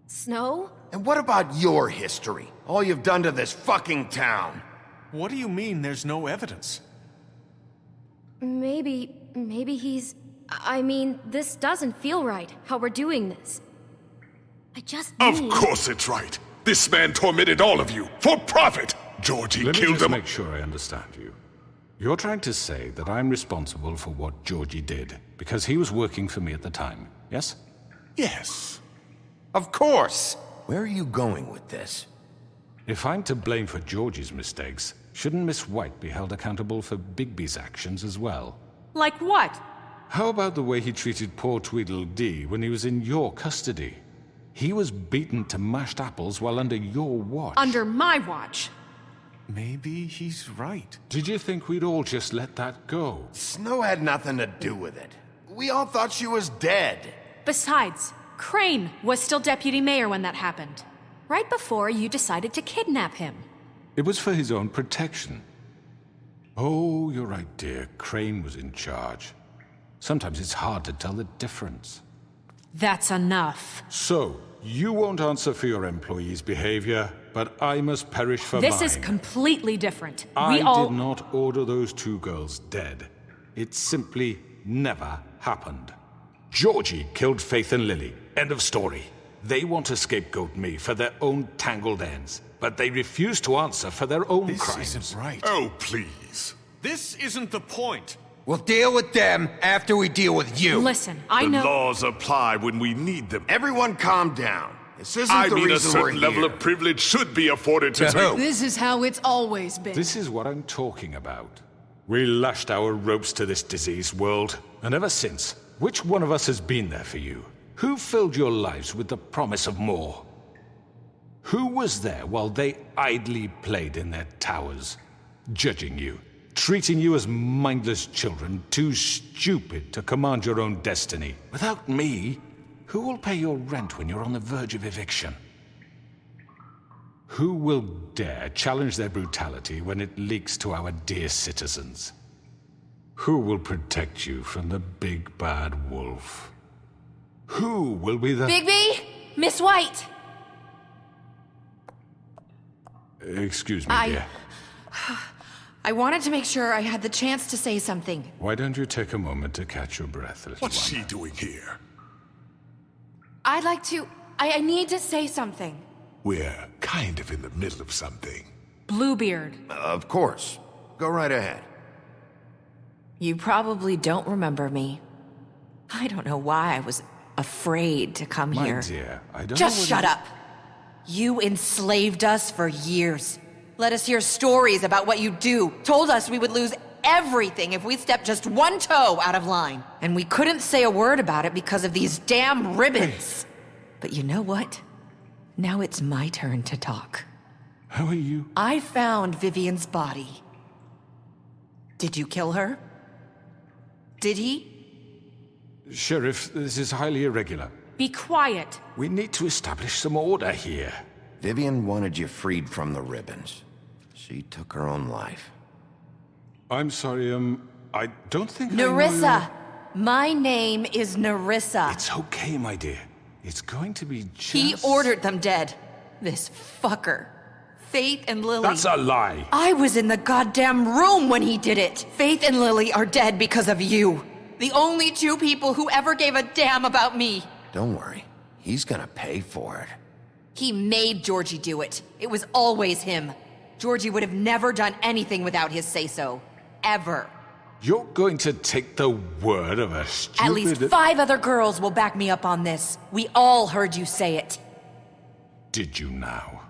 Snow? And what about your history? All you've done to this fucking town. What do you mean there's no evidence? Maybe he's... I mean, this doesn't feel right, how we're doing this. I just Of need... course it's right. This man tormented all of you, for profit. Georgie Let me killed just them. make sure I understand you. You're trying to say that I'm responsible for what Georgie did, because he was working for me at the time, yes? Yes. Of course! Where are you going with this? If I'm to blame for Georgie's mistakes, shouldn't Miss White be held accountable for Bigby's actions as well? Like what? How about the way he treated poor Tweedledee when he was in your custody? He was beaten to mashed apples while under your watch. Under my watch. Maybe he's right. Did you think we'd all just let that go? Snow had nothing to do with it. We all thought she was dead. Besides, Crane was still deputy mayor when that happened. Right before you decided to kidnap him. It was for his own protection. Oh, you're right, dear. Crane was in charge. Sometimes it's hard to tell the difference. That's enough. So, you won't answer for your employees' behavior, but I must perish for mine. This is completely different. I did not order those 2 girls dead. It simply never happened. Georgie killed Faith and Lily. End of story. They want to scapegoat me for their own tangled ends, but they refuse to answer for their own crimes. This isn't right. Oh, please. This isn't the point. We'll deal with them after we deal with you. Listen, I know... The laws apply when we need them. Everyone calm down. This isn't I the mean, a reason we're certain level here. of privilege should be afforded to... This is how it's always been. This is what I'm talking about. We lashed our ropes to this diseased world, and ever since, which one of us has been there for you? Who filled your lives with the promise of more? Who was there while they idly played in their towers, judging you, treating you as mindless children, too stupid to command your own destiny? Without me, who will pay your rent when you're on the verge of eviction? Who will dare challenge their brutality when it leaks to our dear citizens? Who will protect you from the big bad wolf? Who will be the... Bigby! Miss White! Excuse me, dear. I wanted to make sure I had the chance to say something. Why don't you take a moment to catch your breath, little What's one? she doing here? I'd like to... I need to say something. We're kind of in the middle of something. Bluebeard. Of course. Go right ahead. You probably don't remember me. I don't know why I was afraid to come My here. dear, I don't Just know shut up. You enslaved us for years. Let us hear stories about what you do. Told us we would lose everything if we stepped just one toe out of line. And we couldn't say a word about it because of these damn ribbons. But you know what? Now it's my turn to talk. How are you? I found Vivian's body. Did you kill her? Did he? Sheriff, this is highly irregular. Be quiet. We need to establish some order here. Vivian wanted you freed from the ribbons. She took her own life. I'm sorry, I don't think Nerissa! My name is Nerissa. It's okay, my dear. It's going to be just... He ordered them dead. This fucker. Faith and Lily. That's a lie. I was in the goddamn room when he did it. Faith and Lily are dead because of you. The only 2 people who ever gave a damn about me. Don't worry. He's gonna pay for it. He made Georgie do it. It was always him. Georgie would have never done anything without his say-so. Ever. You're going to take the word of a stupid... At least 5 other girls will back me up on this. We all heard you say it. Did you now?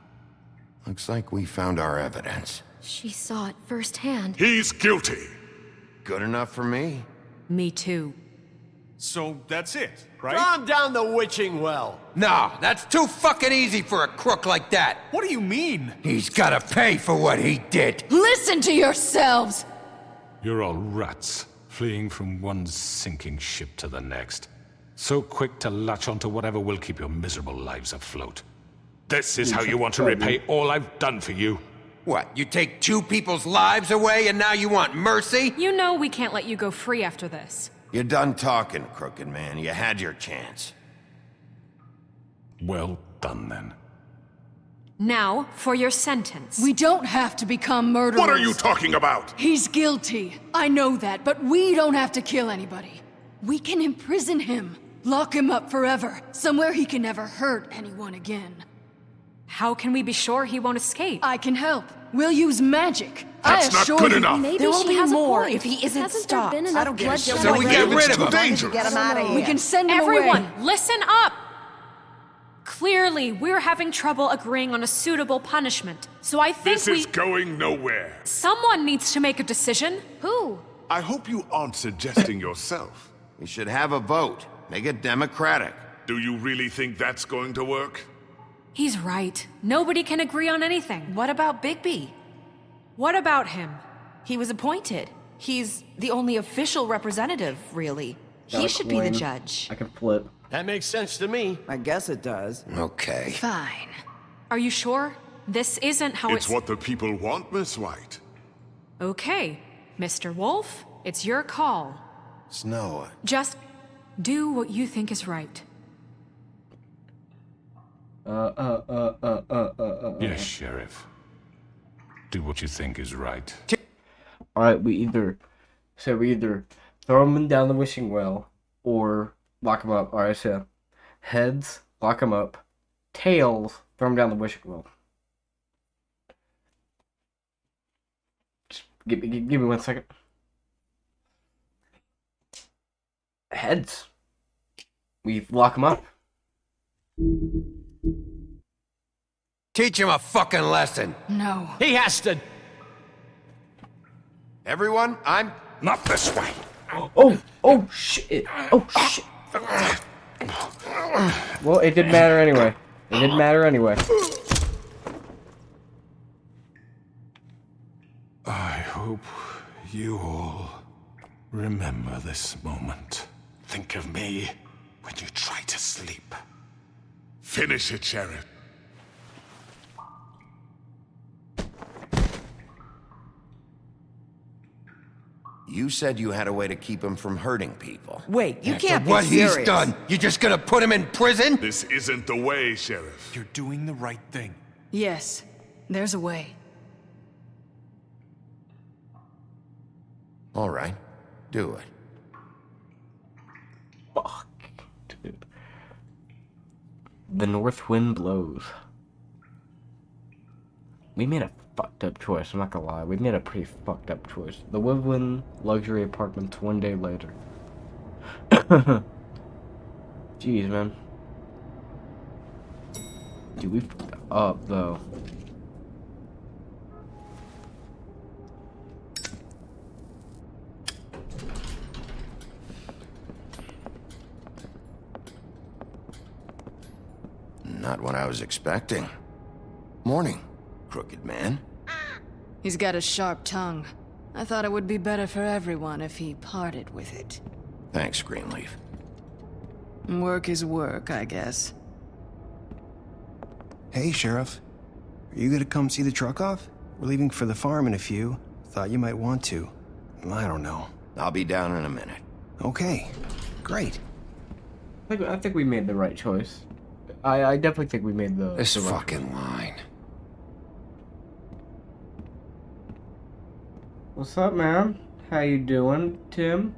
Looks like we found our evidence. She saw it firsthand. He's guilty. Good enough for me. Me too. So that's it, right? Calm down the witching well. No, that's too fucking easy for a crook like that. What do you mean? He's gotta pay for what he did. Listen to yourselves! You're all rats, fleeing from one sinking ship to the next. So quick to latch onto whatever will keep your miserable lives afloat. This is how you want to repay all I've done for you. What, you take 2 people's lives away and now you want mercy? You know we can't let you go free after this. You're done talking, crooked man. You had your chance. Well done, then. Now, for your sentence. We don't have to become murderers. What are you talking about? He's guilty. I know that, but we don't have to kill anybody. We can imprison him. Lock him up forever. Somewhere he can never hurt anyone again. How can we be sure he won't escape? I can help. We'll use magic. That's not good enough. Maybe There will she be has more a point. if he isn't Hasn't stopped. There been I enough don't give a bloodshed shit. So we get rid of Too him. dangerous. Get him out of here. We can send him Everyone, away. listen up! Clearly, we're having trouble agreeing on a suitable punishment. So I think This is going nowhere. Someone needs to make a decision. Who? I hope you aren't suggesting yourself. We should have a vote. Make it democratic. Do you really think that's going to work? He's right. Nobody can agree on anything. What about Bigby? What about him? He was appointed. He's the only official representative, really. Got He a should be the coin. judge. I can flip. That makes sense to me. I guess it does. Okay. Fine. Are you sure? This isn't how It's what the people want, Miss White. Okay, Mr. Wolf, it's your call. Snow. Just do what you think is right. Yes, Sheriff. Do what you think is right. Alright, we either throw him down the wishing well or lock him up. Alright, so heads, lock him up. Tails, throw him down the wishing well. Just give me 1 second. Heads. We lock him up. Teach him a fucking lesson. No. He has to. Everyone, I'm Not this way. Oh shit. Oh shit. Well, it didn't matter anyway. It didn't matter anyway. I hope you all remember this moment. Think of me when you try to sleep. Finish it, Sheriff. You said you had a way to keep him from hurting people. Wait, you After can't be what serious. he's done, you just gonna put him in prison? This isn't the way, Sheriff. You're doing the right thing. Yes, there's a way. All right, do it. Fuck, dude. The north wind blows. We made a fucked up choice, I'm not gonna lie. We made a pretty fucked up choice. The Woodland luxury apartments 1 day later. Jeez, man. Dude, we fucked up, though. Not what I was expecting. Morning, crooked man. He's got a sharp tongue. I thought it would be better for everyone if he parted with it. Thanks, Greenleaf. Work is work, I guess. Hey, Sheriff. Are you gonna come see the truck off? We're leaving for the farm in a few. Thought you might want to. I don't know. I'll be down in a minute. Okay. Great. I think we made the right choice. I definitely think we made the This the right fucking line. What's up, man? How you doing, Tim?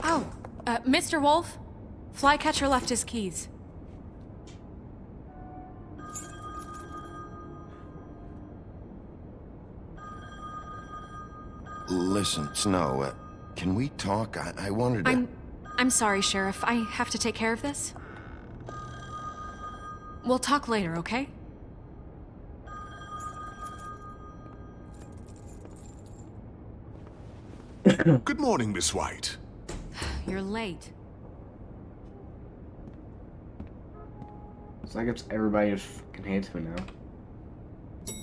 Oh, Mr. Wolf? Flycatcher left his keys. Listen, Snow, can we talk? I wanted to... I'm sorry, Sheriff. I have to take care of this. We'll talk later, okay? Good morning, Miss White. You're late. It's like it's everybody just fucking hates me now.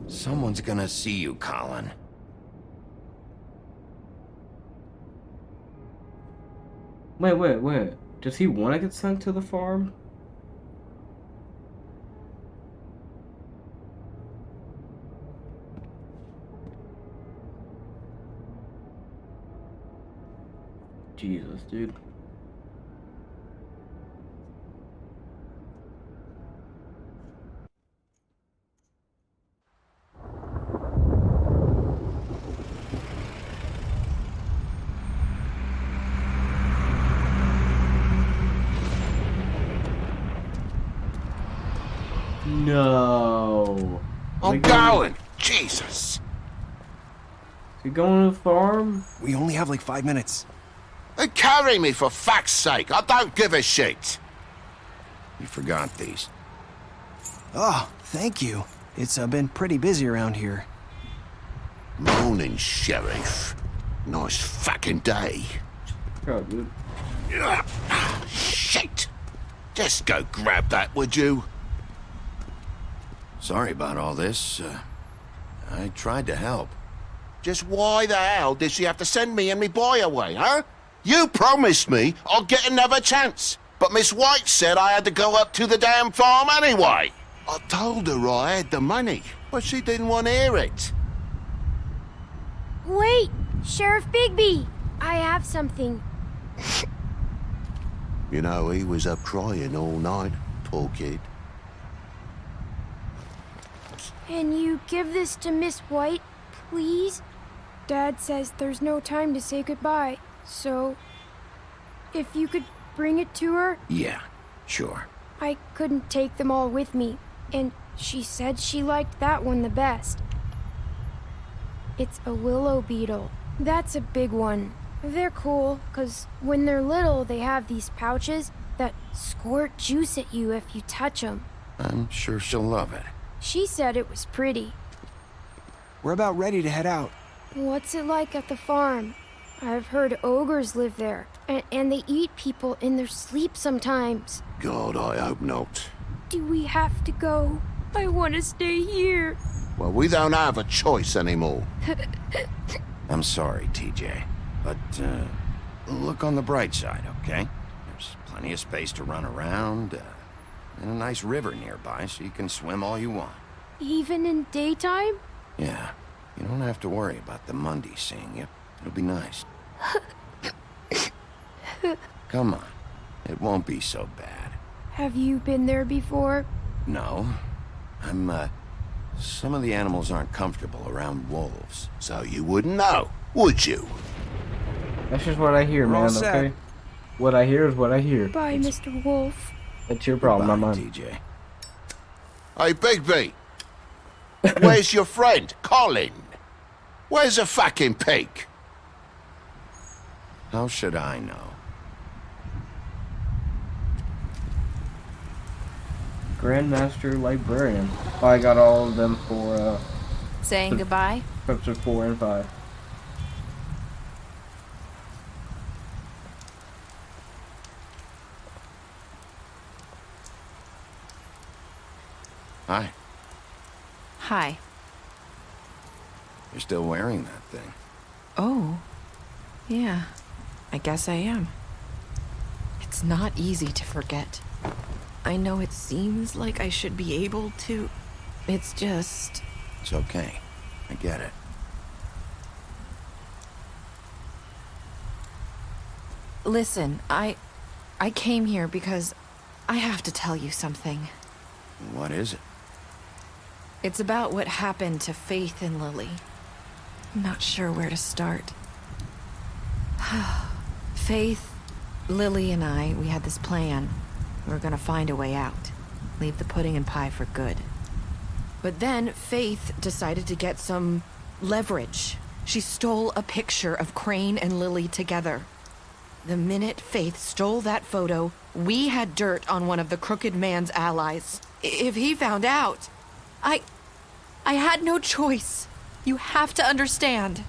Someone's gonna see you, Colin. Wait. Does he want to get sent to the farm? Jesus, dude. No. I'm going! Jesus! You going to the farm? We only have like 5 minutes. Carry me, for fuck's sake! I don't give a shit! You forgot these. Oh, thank you. It's been pretty busy around here. Morning, Sheriff. Nice fucking day. Oh, dude. Shit! Just go grab that, would you? Sorry about all this. I tried to help. Just why the hell did she have to send me and me boy away, huh? You promised me I'll get another chance, but Miss White said I had to go up to the damn farm anyway. I told her I had the money, but she didn't want to hear it. Wait, Sheriff Bigby! I have something. You know, he was up crying all night, poor kid. Can you give this to Miss White, please? Dad says there's no time to say goodbye, so if you could bring it to her? Yeah, sure. I couldn't take them all with me, and she said she liked that one the best. It's a willow beetle. That's a big one. They're cool, 'cause when they're little, they have these pouches that squirt juice at you if you touch them. I'm sure she'll love it. She said it was pretty. We're about ready to head out. What's it like at the farm? I've heard ogres live there, and they eat people in their sleep sometimes. God, I hope not. Do we have to go? I want to stay here. Well, we don't have a choice anymore. I'm sorry, TJ. But, look on the bright side, okay? There's plenty of space to run around, and a nice river nearby so you can swim all you want. Even in daytime? Yeah, you don't have to worry about the Mundies seeing you. It'll be nice. Come on, it won't be so bad. Have you been there before? No, some of the animals aren't comfortable around wolves. So you wouldn't know, would you? That's just what I hear, We're all man, set. okay? What I hear is what I hear. Bye, Mr. Wolf. That's your problem, not mine. TJ. Hey, Bigby. Where's your friend, Colin? Where's the fucking pig? How should I know? Grandmaster Librarian. Oh, I got all of them for, Saying goodbye? episode 4 and 5. Hi. Hi. You're still wearing that thing. Oh. Yeah. I guess I am. It's not easy to forget. I know it seems like I should be able to. It's just... It's okay. I get it. Listen, I came here because I have to tell you something. What is it? It's about what happened to Faith and Lily. I'm not sure where to start. Faith, Lily, and I, we had this plan. We were gonna find a way out. Leave the pudding and pie for good. But then Faith decided to get some leverage. She stole a picture of Crane and Lily together. The minute Faith stole that photo, we had dirt on one of the Crooked Man's allies. If he found out, I had no choice. You have to understand.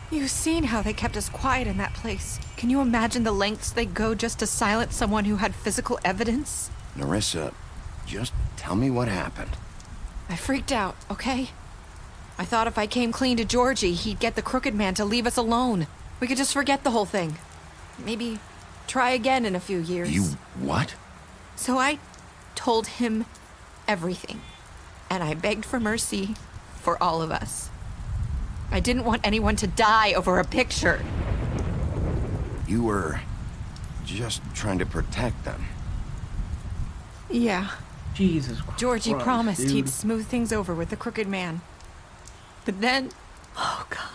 You've seen how they kept us quiet in that place. Can you imagine the lengths they go just to silence someone who had physical evidence? Nerissa, just tell me what happened. I freaked out, okay? I thought if I came clean to Georgie, he'd get the Crooked Man to leave us alone. We could just forget the whole thing. Maybe try again in a few years. You what? So I told him everything. And I begged for mercy for all of us. I didn't want anyone to die over a picture. You were just trying to protect them. Yeah. Jesus Christ. Georgie promised dude. he'd smooth things over with the Crooked Man. But then... Oh, God.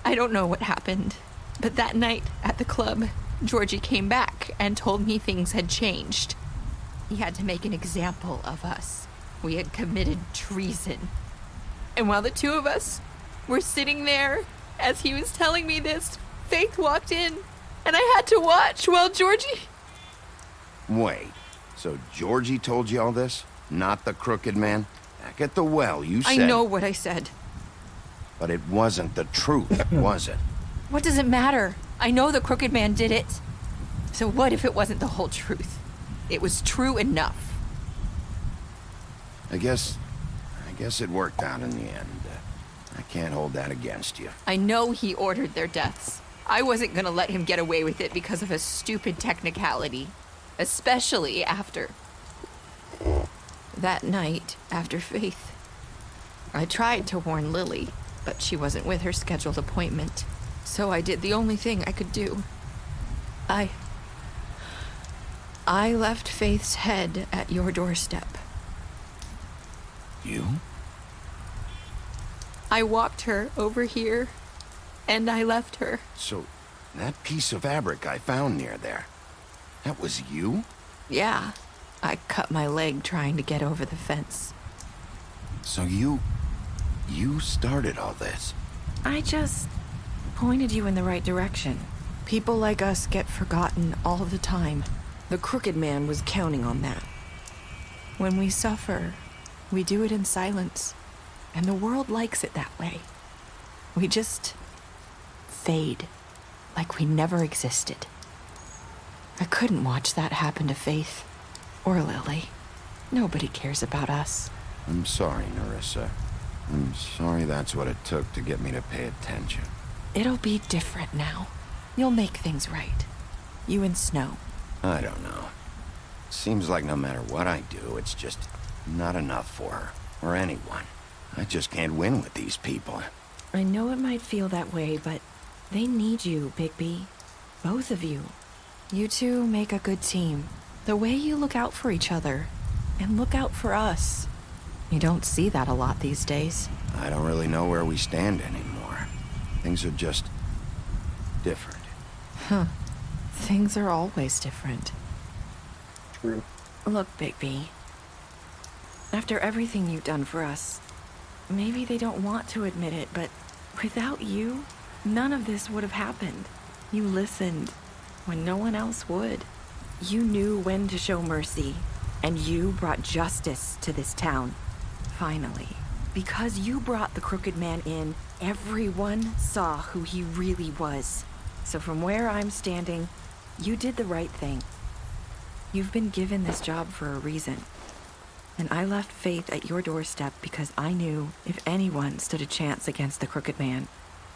I don't know what happened, but that night at the club, Georgie came back and told me things had changed. He had to make an example of us. We had committed treason. And while the two of us were sitting there, as he was telling me this, Faith walked in, and I had to watch while Georgie... Wait, so Georgie told you all this? Not the Crooked Man? Back at the well, you said... I know what I said. But it wasn't the truth, was it? What does it matter? I know the Crooked Man did it. So what if it wasn't the whole truth? It was true enough. I guess it worked out in the end. I can't hold that against you. I know he ordered their deaths. I wasn't gonna let him get away with it because of a stupid technicality. Especially after... That night, after Faith, I tried to warn Lily, but she wasn't with her scheduled appointment. So I did the only thing I could do. I left Faith's head at your doorstep. You? I walked her over here, and I left her. So, that piece of fabric I found near there, that was you? Yeah, I cut my leg trying to get over the fence. So you started all this? I just pointed you in the right direction. People like us get forgotten all the time. The Crooked Man was counting on that. When we suffer, we do it in silence, and the world likes it that way. We just fade, like we never existed. I couldn't watch that happen to Faith, or Lily. Nobody cares about us. I'm sorry, Nerissa. I'm sorry that's what it took to get me to pay attention. It'll be different now. You'll make things right. You and Snow. I don't know. Seems like no matter what I do, it's just not enough for her, or anyone. I just can't win with these people. I know it might feel that way, but they need you, Bigby. Both of you. You two make a good team. The way you look out for each other, and look out for us. You don't see that a lot these days. I don't really know where we stand anymore. Things are just different. Huh. Things are always different. True. Look, Bigby. After everything you've done for us, maybe they don't want to admit it, but without you, none of this would have happened. You listened when no one else would. You knew when to show mercy, and you brought justice to this town. Finally. Because you brought the Crooked Man in, everyone saw who he really was. So from where I'm standing, you did the right thing. You've been given this job for a reason. And I left Faith at your doorstep because I knew if anyone stood a chance against the Crooked Man,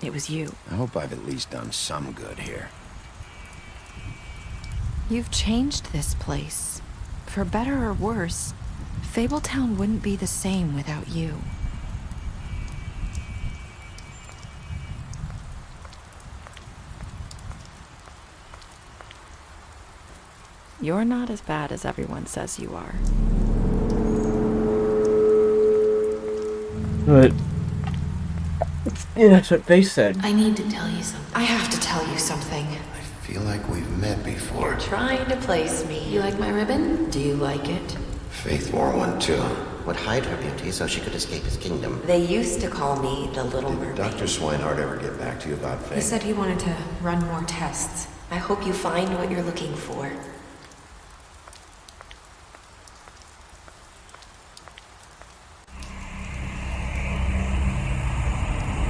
it was you. I hope I've at least done some good here. You've changed this place. For better or worse, Fabletown wouldn't be the same without you. You're not as bad as everyone says you are. But yeah, that's what they said. I need to tell you something. I have to tell you something. I feel like we've met before. You're trying to place me. You like my ribbon? Do you like it? Faith wore one too. Would hide her beauty so she could escape his kingdom. They used to call me the Little Mermaid. Dr. Swinehart ever get back to you about Faith? He said he wanted to run more tests. I hope you find what you're looking for.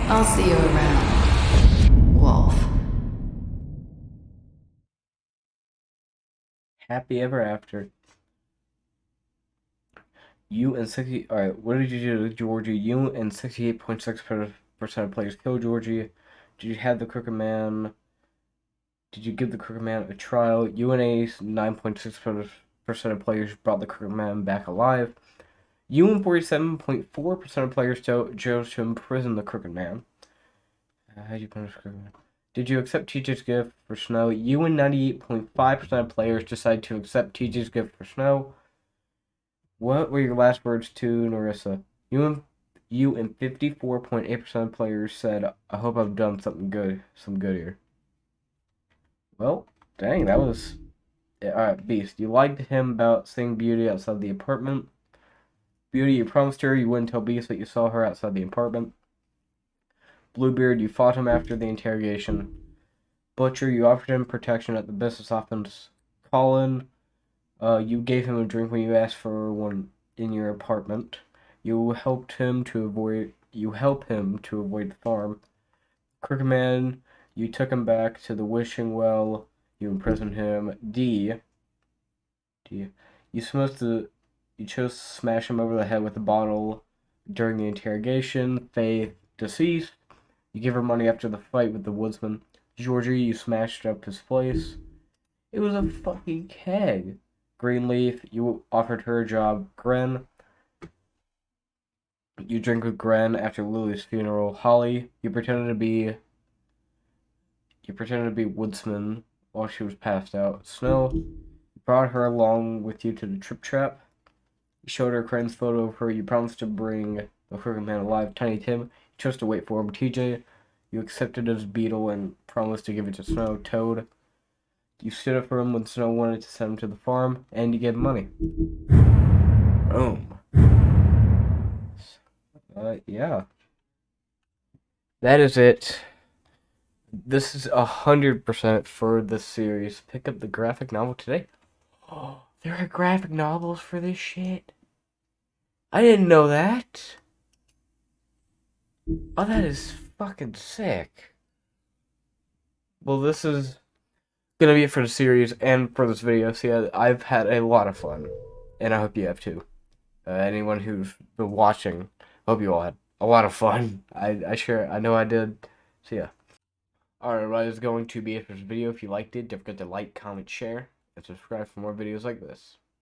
I'll see you around, Wolf. Happy ever after. You and 60. Alright, what did you do to Georgie? You and 68.6% of players killed Georgie. Did you have the Crooked Man? Did you give the Crooked Man a trial? You and a 9.6% of players brought the Crooked Man back alive. You and 47.4% of players chose to imprison the Crooked Man. How did you punish the Crooked Man? Did you accept TJ's gift for Snow? You and 98.5% of players decided to accept TJ's gift for Snow. What were your last words to Nerissa? You and 54.8% of players said, I hope I've done some good here. Well, dang, that was... Alright, Beast. You lied to him about seeing Beauty outside the apartment. Beauty, you promised her you wouldn't tell Beast that you saw her outside the apartment. Bluebeard, you fought him after the interrogation. Butcher, you offered him protection at the business office. Colin, you gave him a drink when you asked for one in your apartment. You help him to avoid the farm. Crooked Man, you took him back to the wishing well. You imprisoned him. D, you chose to smash him over the head with a bottle during the interrogation. Faith, deceased. You give her money after the fight with the woodsman. Georgie, you smashed up his place. It was a fucking keg. Greenleaf, you offered her a job. Gren, You drink with Gren after Lily's funeral. Holly, you pretended to be woodsman while she was passed out. Snow, you brought her along with you to the trip trap. You showed her Crane's photo of her. You promised to bring the Crooked Man alive. Tiny Tim, you chose to wait for him. TJ, you accepted his beetle and promised to give it to Snow. Toad, you stood up for him when Snow wanted to send him to the farm, and you gave him money. Boom. Yeah. That is it. This is 100% for this series. Pick up the graphic novel today. Oh, there are graphic novels for this shit. I didn't know that. Oh, that is fucking sick. Well, this is gonna be it for the series and for this video. So yeah, I've had a lot of fun, and I hope you have too. Anyone who's been watching, hope you all had a lot of fun. I know I did. So yeah. Alright, that is going to be it for this video. If you liked it, don't forget to like, comment, share, and subscribe for more videos like this.